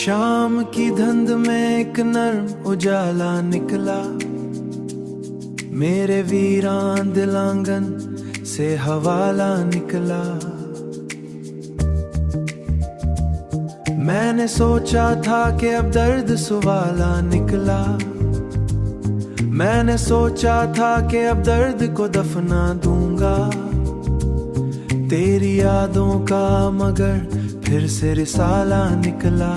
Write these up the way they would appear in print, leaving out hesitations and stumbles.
शाम की धुंध में एक नर्म उजाला निकला, मेरे वीरान दिलांगन से हवाला निकला। मैंने सोचा था कि अब दर्द सुवाला निकला, मैंने सोचा था कि अब दर्द को दफना दूंगा तेरी यादों का, मगर फिर से रिसाला निकला।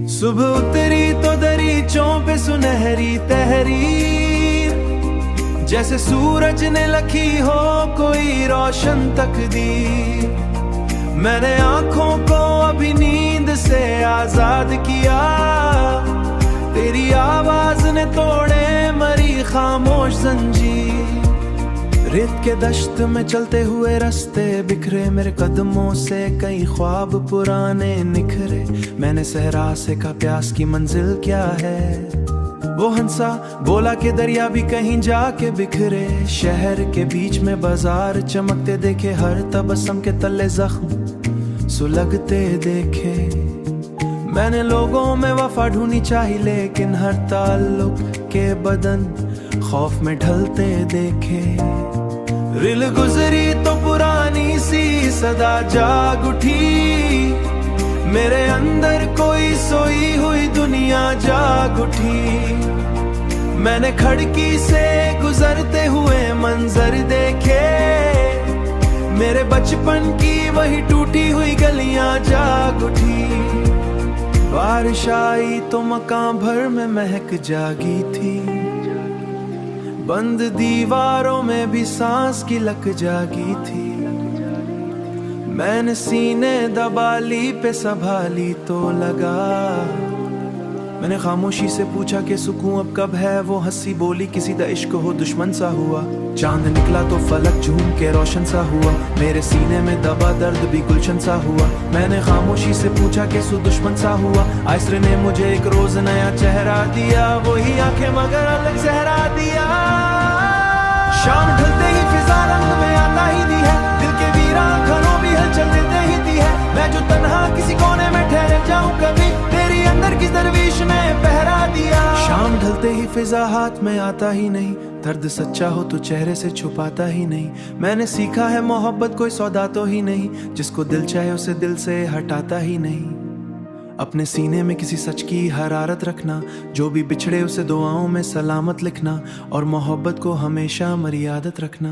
सुबह उतरी तो दरीचों पे सुनहरी तहरीर, जैसे सूरज ने लिखी हो कोई रोशन तकदीर। मैंने आंखों को अभी नींद से आजाद किया, तेरी आवाज ने तोड़े मरी खामोश जंजीर। रेत के दश्त में चलते हुए रास्ते बिखरे, मेरे कदमों से कई ख्वाब पुराने निखरे। मैंने सहरा से कहा प्यास की मंजिल क्या है, वो हंसा बोला कि दरिया भी कहीं जाके बिखरे। शहर के बीच में बाजार चमकते देखे, हर तबस्सुम के तले जख्म सुलगते देखे। मैंने लोगों में वफा ढूंढी चाही, लेकिन हर ताल्लुक के बदन खौफ में ढलते देखे। रिल गुजरी तो पुरानी सी सदा जाग उठी, मेरे अंदर कोई सोई हुई दुनिया जाग उठी। मैंने खिड़की से गुजरते हुए मंजर देखे, मेरे बचपन की वही टूटी हुई गलियां जाग उठी। बारिश आई तो मकान भर में महक जागी थी, बंद दीवारों में भी सांस की लक जागी थी। मैंने सीने दबा ली पे संभाली तो लगा, मैंने खामोशी से पूछा कि सुकून अब कब है। वो हंसी बोली किसी दा इश्क हो दुश्मन सा हुआ। चांद निकला तो फलक झूम के रोशन सा हुआ, मेरे सीने में दबा दर्द भी गुलशन सा हुआ। मैंने खामोशी से पूछा कि सु दुश्मन सा हुआ। आसरे ने मुझे एक रोज नया चेहरा दिया, वही आंखें मगर अलग चेहरा दिया। शाम ढलते ही फिजा रंग में आता ही दी है, दिल के वीरा घरों भी हलचल देते ही दी है। मैं जो तन्हा किसी कोने में ठहर जाऊं कभी, तेरी अंदर की दरवीश ने पहरा दिया। शाम ढलते ही फिजा हाथ में आता ही नहीं, दर्द सच्चा हो तो चेहरे से छुपाता ही नहीं। मैंने सीखा है मोहब्बत कोई सौदा तो ही नहीं, जिसको दिल चाहे उसे दिल से हटाता ही नहीं। अपने सीने में किसी सच की हरारत रखना, जो भी बिछड़े उसे दुआओं में सलामत लिखना, और मोहब्बत को हमेशा मर्यादत रखना।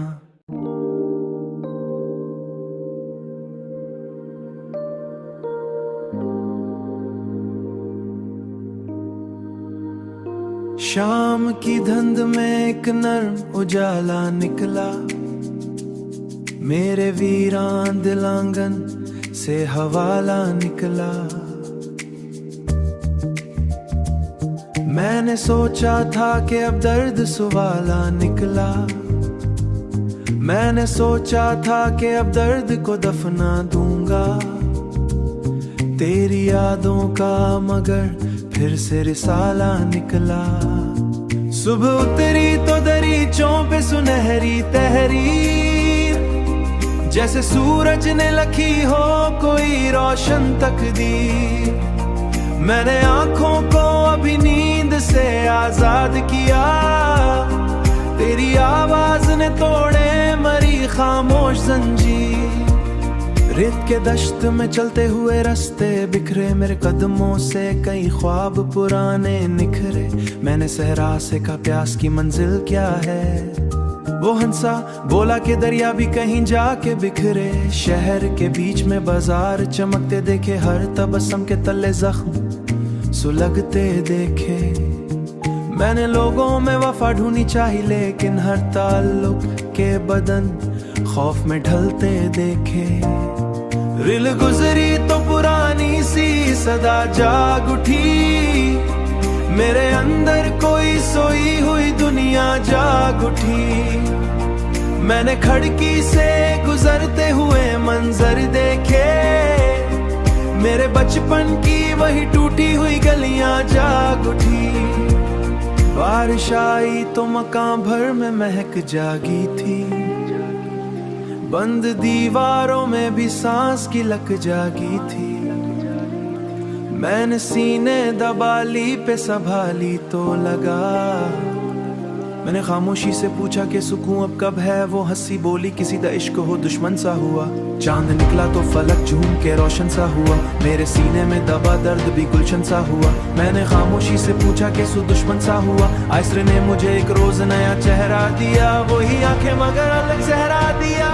शाम की धुंध में एक नर्म उजाला निकला, मेरे वीरान दिलांगन से हवाला निकला। मैंने सोचा था कि अब दर्द सुवाला निकला, मैंने सोचा था कि अब दर्द को दफना दूंगा तेरी यादों का, मगर फिर से रिसाला निकला। सुबह उतरी तो दरीचों पे सुनहरी तहरीर, जैसे सूरज ने लिखी हो कोई रोशन तकदीर। मैंने आंखों को अभी नींद से आजाद किया, तेरी आवाज ने तोड़े मरी खामोश जंजीर। रेत के दश्त में चलते हुए रास्ते बिखरे, मेरे कदमों से कई ख्वाब पुराने निखरे। मैंने सहरा से कहा प्यास की मंजिल क्या है, वो हंसा बोला कि दरिया भी कहीं जाके बिखरे। शहर के बीच में बाजार चमकते देखे, हर तबस्सुम के तले जख्म सुलगते देखे। मैंने लोगों में वफा ढूंढी चाही, लेकिन हर ताल्लुक के बदन खौफ में ढलते देखे। रिल गुजरी तो पुरानी सी सदा जाग उठी, मेरे अंदर कोई सोई हुई दुनिया जाग उठी। मैंने खिड़की से गुजरते हुए मंजर देखे, मेरे बचपन की वही टूटी हुई गलियां जाग उठी। बारिश आई तो मकान भर में महक जागी थी, बंद दीवारों में भी सांस की लक जागी थी। मैंने सीने दबा ली पे संभाली तो लगा। मैंने खामोशी से पूछा कि सुकून अब कब है, वो हंसी बोली किसी दा इश्क हो दुश्मन सा हुआ। चांद निकला तो फलक झूम के रोशन सा हुआ, मेरे सीने में दबा दर्द भी गुलशन सा हुआ। मैंने खामोशी से पूछा कि सु दुश्मन सा हुआ। आसरे ने मुझे एक रोज नया चेहरा दिया, वही आंखें मगर अलग सहरा दिया।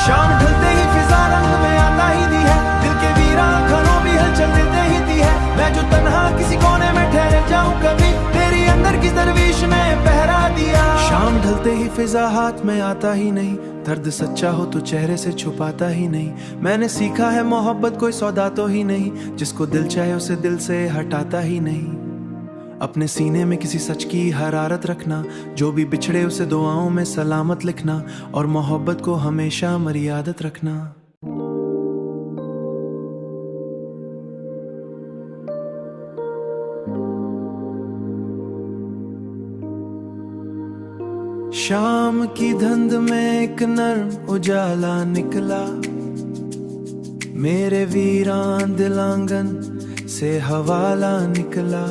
शाम ढलते ही फिजा रंग में आता ही दी है, दिल के वीरान घरों भी हलचल देते ही दी है। मैं जो तन्हा किसी कोने में ठहर जाऊं कभी, तेरी अंदर की दरवीश ने पहरा दिया। शाम ढलते ही फिजा हाथ में आता ही नहीं, दर्द सच्चा हो तो चेहरे से छुपाता ही नहीं। मैंने सीखा है मोहब्बत कोई सौदा तो ही नहीं, जिसको दिल चाहे उसे दिल से हटाता ही नहीं। अपने सीने में किसी सच की हरारत रखना, जो भी बिछड़े उसे दुआओं में सलामत लिखना, और मोहब्बत को हमेशा मर्यादत रखना। शाम की धुंध में एक नर्म उजाला निकला, मेरे वीरान दिलांगन से हवाला निकला।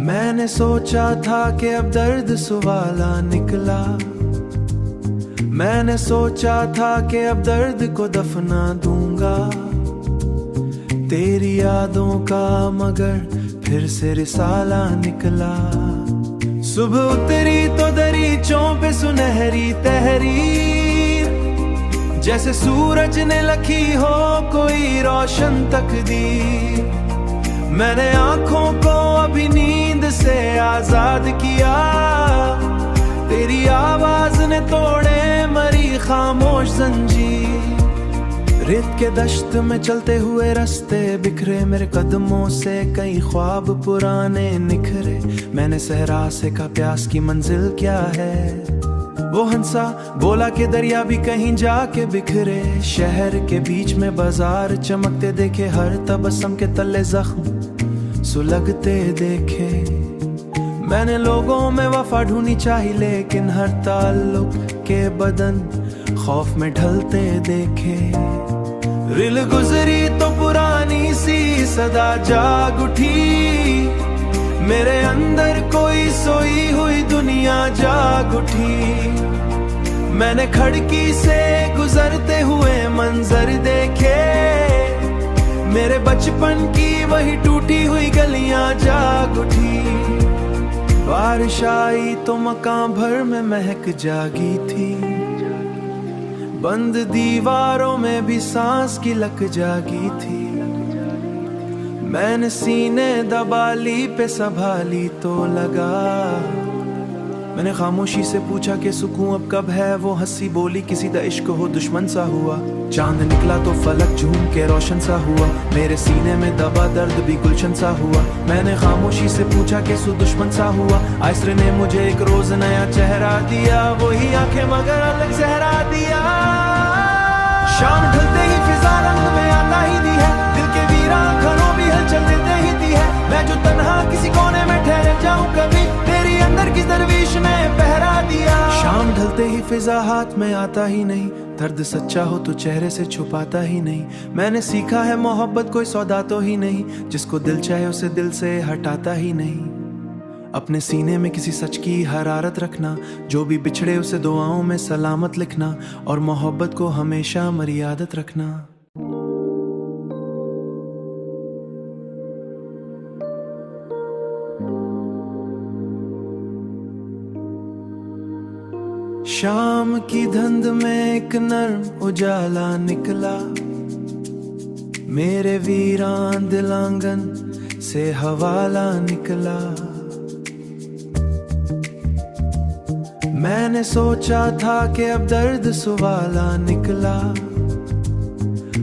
मैंने सोचा था कि अब दर्द सुवाला निकला, मैंने सोचा था कि अब दर्द को दफना दूंगा। तेरी यादों का मगर फिर से रिसाला निकला। सुबह उतरी तो दरीचों पे सुनहरी तहरीर, जैसे सूरज ने लिखी हो कोई रोशन तकदीर। मैंने आंखों को अभी नींद से आजाद किया, तेरी आवाज ने तोड़े मरी खामोश जंजीर। रेत के दश्त में चलते हुए रास्ते बिखरे, मेरे कदमों से कई ख्वाब पुराने निखरे। मैंने सहरा से कहा प्यास की मंजिल क्या है, वो हंसा बोला कि दरिया भी कहीं जाके बिखरे। शहर के बीच में बाजार चमकते देखे, हर तबस्सुम के तले जख्म सुलगते देखे। मैंने लोगों में वफा ढूंढी चाहिए, लेकिन हर ताल्लुक के बदन खौफ में ढलते देखे। रिल गुजरी तो पुरानी सी सदा जाग उठी, मेरे अंदर कोई सोई हुई दुनिया जाग उठी। मैंने खिड़की से गुजरते हुए मंजर देखे, मेरे बचपन की वही टूटी हुई गलियां जाग उठी। बारिश आई तो मकान भर में महक जागी थी, बंद दीवारों में भी सांस की लक जागी थी। मैंने सीने दबा ली पे संभाली तो लगा। मैंने खामोशी से पूछा कि सुकून अब कब है, वो हंसी बोली किसी दा इश्क हो दुश्मन सा हुआ। चांद निकला तो फलक झूम के रोशन सा हुआ, मेरे सीने में दबा दर्द भी गुलशन सा हुआ। मैंने खामोशी से पूछा कि सु दुश्मन सा हुआ। आसरे ने मुझे एक रोज नया चेहरा दिया, वही आंखें मगर अलग सहरा दिया। शाम ढलते ही फिजा रंग में आता ही दी है, दिल के वीरान घरों भी हलचल देते ही दी है। मैं जो तन्हा किसी कोने में ठहर जाऊं कभी, तेरी अंदर की दरवीश ने पहरा दिया। शाम ढलते ही फिजा हाथ में आता ही नहीं, दर्द सच्चा हो तो चेहरे से छुपाता ही नहीं। मैंने सीखा है मोहब्बत कोई सौदा तो ही नहीं, जिसको दिल चाहे उसे दिल से हटाता ही नहीं। अपने सीने में किसी सच की हरारत रखना, जो भी बिछड़े उसे दुआओं में सलामत लिखना, और मोहब्बत को हमेशा मर्यादत रखना। शाम की धुंध में एक नर्म उजाला निकला, मेरे वीरान दिलांगन से हवाला निकला। मैंने सोचा था कि अब दर्द सुवाला निकला,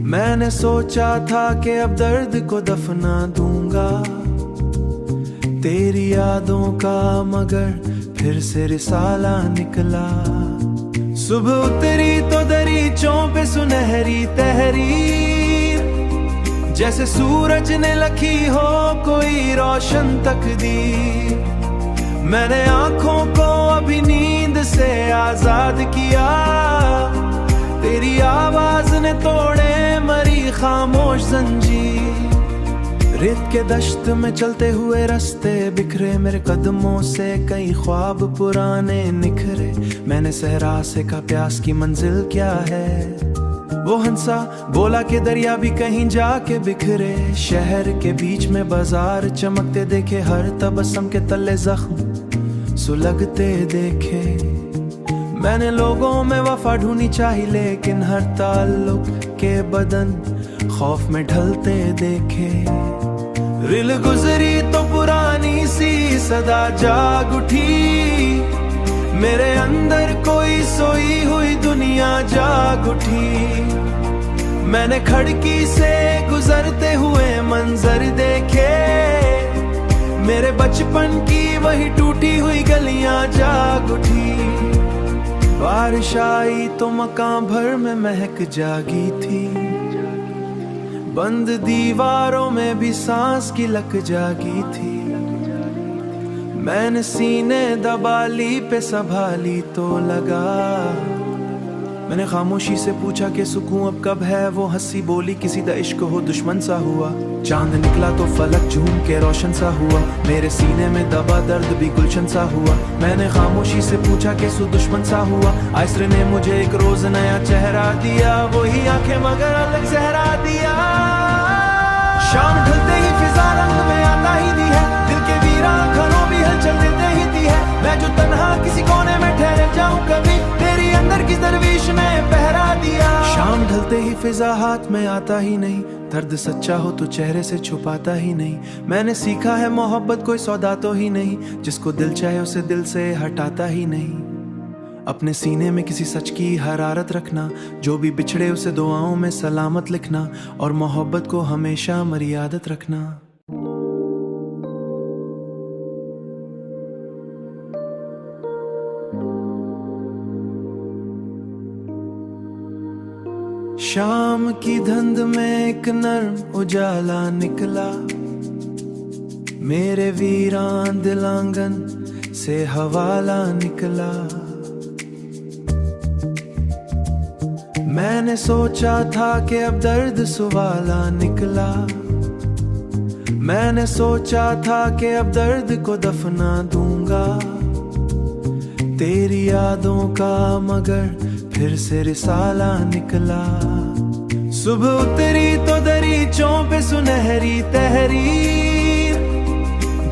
मैंने सोचा था कि अब दर्द को दफना दूंगा। तेरी यादों का मगर फिर से रिसाला निकला। सुबह उतरी तो दरीचों पे सुनहरी तहरीर, जैसे सूरज ने लिखी हो कोई रोशन तकदीर। मैंने आंखों को अभी नींद से आजाद किया, तेरी आवाज ने तोड़े मरी खामोश जंजीर। रेत के दश्त में चलते हुए रास्ते बिखरे, मेरे कदमों से कई ख्वाब पुराने निखरे। मैंने सहरा से कहा प्यास की मंजिल क्या है, वो हंसा बोला कि दरिया भी कहीं जाके बिखरे। शहर के बीच में बाजार चमकते देखे, हर तबस्सुम के तले जख्म सुलगते देखे। मैंने लोगों में वफा ढूंढी चाही, लेकिन हर ताल्लुक के बदन खौफ में ढलते देखे। रिल गुजरी तो पुरानी सी सदा जाग उठी, मेरे अंदर कोई सोई हुई दुनिया जाग उठी। मैंने खिड़की से गुजरते हुए मंजर देखे, मेरे बचपन की वही टूटी हुई गलियां जाग उठी। बारिश आई तो मकान भर में महक जागी थी, बंद दीवारों में भी सांस की लक जागी थी। मैंने सीने दबा ली पे संभाली तो लगा, मैंने खामोशी से पूछा कि सुकून अब कब है। वो हंसी बोली किसी दा इश्क हो दुश्मन सा हुआ। चांद निकला तो फलक झूम के रोशन सा हुआ, मेरे सीने में दबा दर्द भी गुलशन सा हुआ। मैंने खामोशी से पूछा कि सु दुश्मन सा हुआ। आसरे ने मुझे एक रोज नया चेहरा दिया, वही आंखें मगर अलग सहरा दिया। शाम ढलते ही फिजा रंग में आता ही दी है, दिल के वीरा घरों भी हलचल देते ही दी है। मैं जो तन्हा किसी कोने में ठहर जाऊं कभी, तेरी अंदर की दरवीश ने पहरा दिया। शाम ढलते ही फिजा हाथ में आता ही नहीं, दर्द सच्चा हो तो चेहरे से छुपाता ही नहीं। मैंने सीखा है मोहब्बत कोई सौदा तो ही नहीं, जिसको दिल चाहे उसे दिल से हटाता ही नहीं। अपने सीने में किसी सच की हरारत रखना, जो भी बिछड़े उसे दुआओं में सलामत लिखना, और मोहब्बत को हमेशा मर्यादत रखना। शाम की धुंध में एक नर्म उजाला निकला, मेरे वीरान दिलांगन से हवाला निकला। मैंने सोचा था कि अब दर्द सुवाला निकला, मैंने सोचा था कि अब दर्द को दफना दूंगा। तेरी यादों का मगर फिर से रिसाला निकला। सुबह उतरी तो दरीचों पे सुनहरी तहरीर,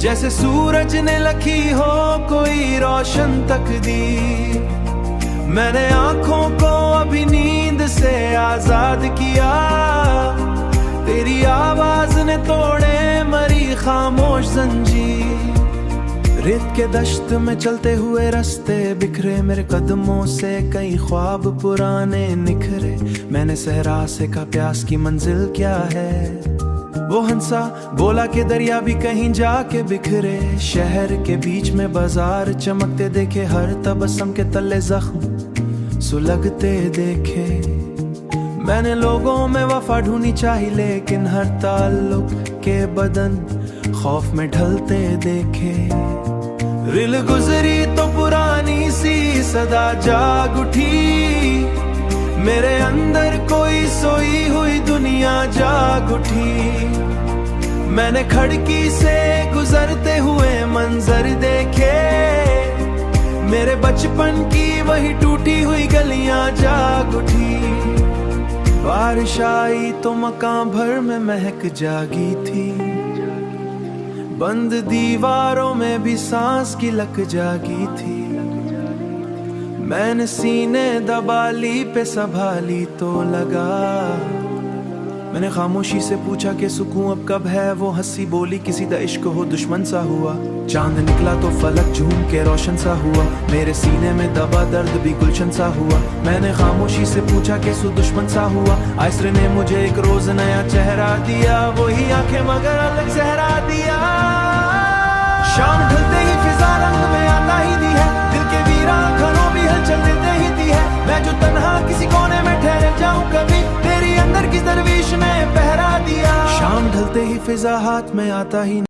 जैसे सूरज ने लिखी हो कोई रोशन तकदीर। मैंने आंखों को अभी नींद से आजाद किया, तेरी आवाज ने तोड़े मरी खामोश जंजीर। रेत के दश्त में चलते हुए रास्ते बिखरे, मेरे कदमों से कई ख्वाब पुराने निखरे। मैंने सहरा से कहा प्यास की मंजिल क्या है, वो हंसा बोला कि दरिया भी कहीं जाके बिखरे। शहर के बीच में बाजार चमकते देखे, हर तबस्सुम के तले जख्म सुलगते देखे। मैंने लोगों में वफा ढूंढी चाही, लेकिन हर ताल्लुक के बदन खौफ में ढलते देखे। रिल गुजरी तो पुरानी सी सदा जाग उठी, मेरे अंदर कोई सोई हुई दुनिया जाग उठी। मैंने खिड़की से गुजरते हुए मंजर देखे, मेरे बचपन की वही टूटी हुई गलियां जाग उठी। बारिश आई तो मकान भर में महक जागी थी, बंद दीवारों में भी सांस की लक जागी थी। मैंने सीने दबा ली पे संभाली तो लगा, मैंने खामोशी से पूछा कि सुकून अब कब है। वो हंसी बोली किसी दा इश्क हो दुश्मन सा हुआ। चांद निकला तो फलक झूम के रोशन सा हुआ, मेरे सीने में दबा दर्द भी गुलशन सा हुआ। मैंने खामोशी से पूछा कि सु दुश्मन सा हुआ। आसरे ने मुझे एक रोज नया चेहरा दिया, वही आंखें मगर अलग सहरा दिया। शाम ढलते ही फिजा रंग में आता ही दी है, दिल के वीरा घरों भी हलचल देते ही दी है। मैं जो तन्हा किसी कोने में ठहर जाऊं कभी, तेरी अंदर की दरवीश ने पहरा दिया। शाम ढलते ही फिजा हाथ में आता ही